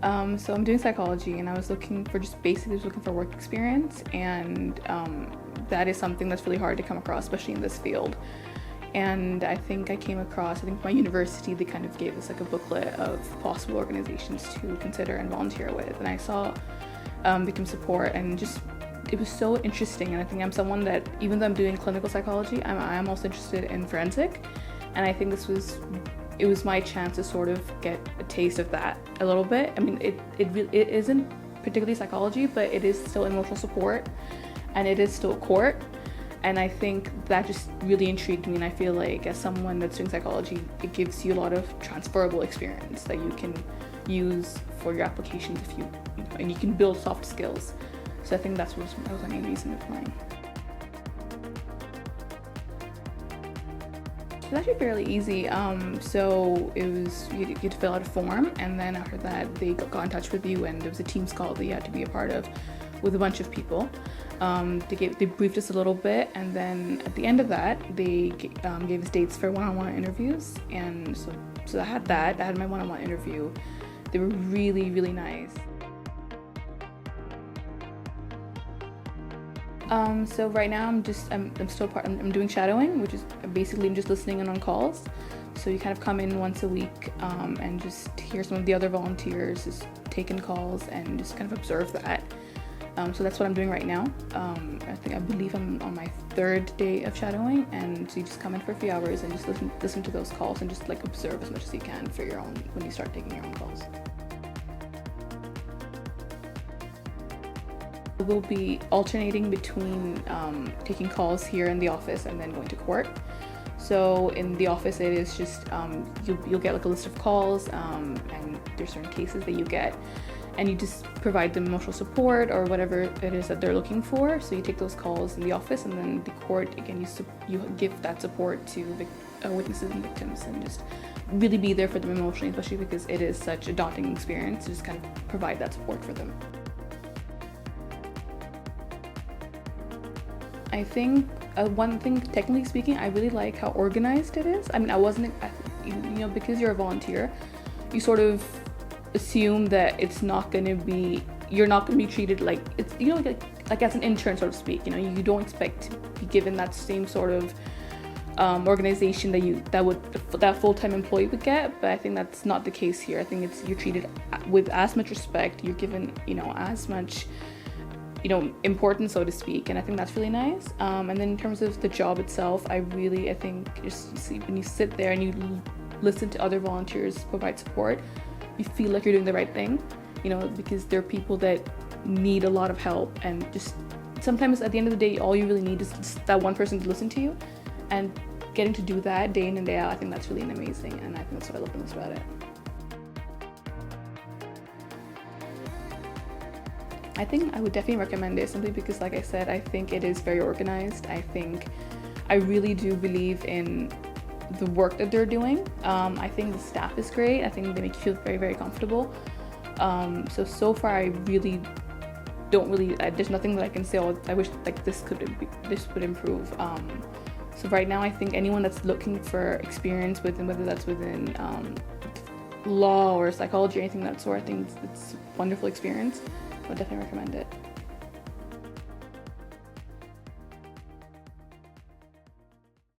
So I'm doing psychology, and I was looking for work experience, and that is something that's really hard to come across, especially in this field. And I think my university, they kind of gave us like a booklet of possible organizations to consider and volunteer with, and I saw Victim Support, and just it was so interesting. And I think I'm someone that, even though I'm doing clinical psychology, I'm also interested in forensic, and I think it was my chance to sort of get a taste of that a little bit. I mean, it isn't particularly psychology, but it is still emotional support, and it is still court. And I think that just really intrigued me, and I feel like as someone that's doing psychology, it gives you a lot of transferable experience that you can use for your applications and you can build soft skills. So I think that was my main reason of applying. It's actually fairly easy. So you had to fill out a form, and then after that they got in touch with you, and there was a Teams call that you had to be a part of with a bunch of people. They briefed us a little bit, and then at the end of that they gave us dates for one-on-one interviews, and so I had my one-on-one interview. They were really, really nice. So right now I'm doing shadowing, which is basically I'm just listening in on calls. So you kind of come in once a week and just hear some of the other volunteers just taking calls and just kind of observe that. So that's what I'm doing right now. I believe I'm on my 3rd day of shadowing, and so you just come in for a few hours and just listen to those calls and just like observe as much as you can for your own when you start taking your own calls. We'll be alternating between taking calls here in the office and then going to court. So in the office, it is just you'll get like a list of calls, and there's certain cases that you get, and you just provide them emotional support or whatever it is that they're looking for. So you take those calls in the office, and then the court, again, you give that support to witnesses and victims, and just really be there for them emotionally, especially because it is such a daunting experience to just kind of provide that support for them. I think one thing, technically speaking, I really like how organized it is. I mean, because you're a volunteer, you sort of assume that you're not going to be treated like it's, like as an intern, so to speak. You don't expect to be given that same sort of organization that full-time employee would get. But I think that's not the case here. I think you're treated with as much respect. You're given, as much importance, so to speak, and I think that's really nice. And then in terms of the job itself, I think when you sit there and you listen to other volunteers provide support, you feel like you're doing the right thing, because there are people that need a lot of help, and just sometimes at the end of the day, all you really need is just that one person to listen to you, and getting to do that day in and day out, I think that's really amazing, and I think that's what I love the most about it. I think I would definitely recommend it, simply because, like I said, I think it is very organized. I really do believe in the work that they're doing. I think the staff is great. I think they make you feel very, very comfortable. So far, I really there's nothing that I can say, I wish like this would improve. So right now, I think anyone that's looking for experience whether that's within law or psychology or anything of that sort, I think it's a wonderful experience. I would definitely recommend it.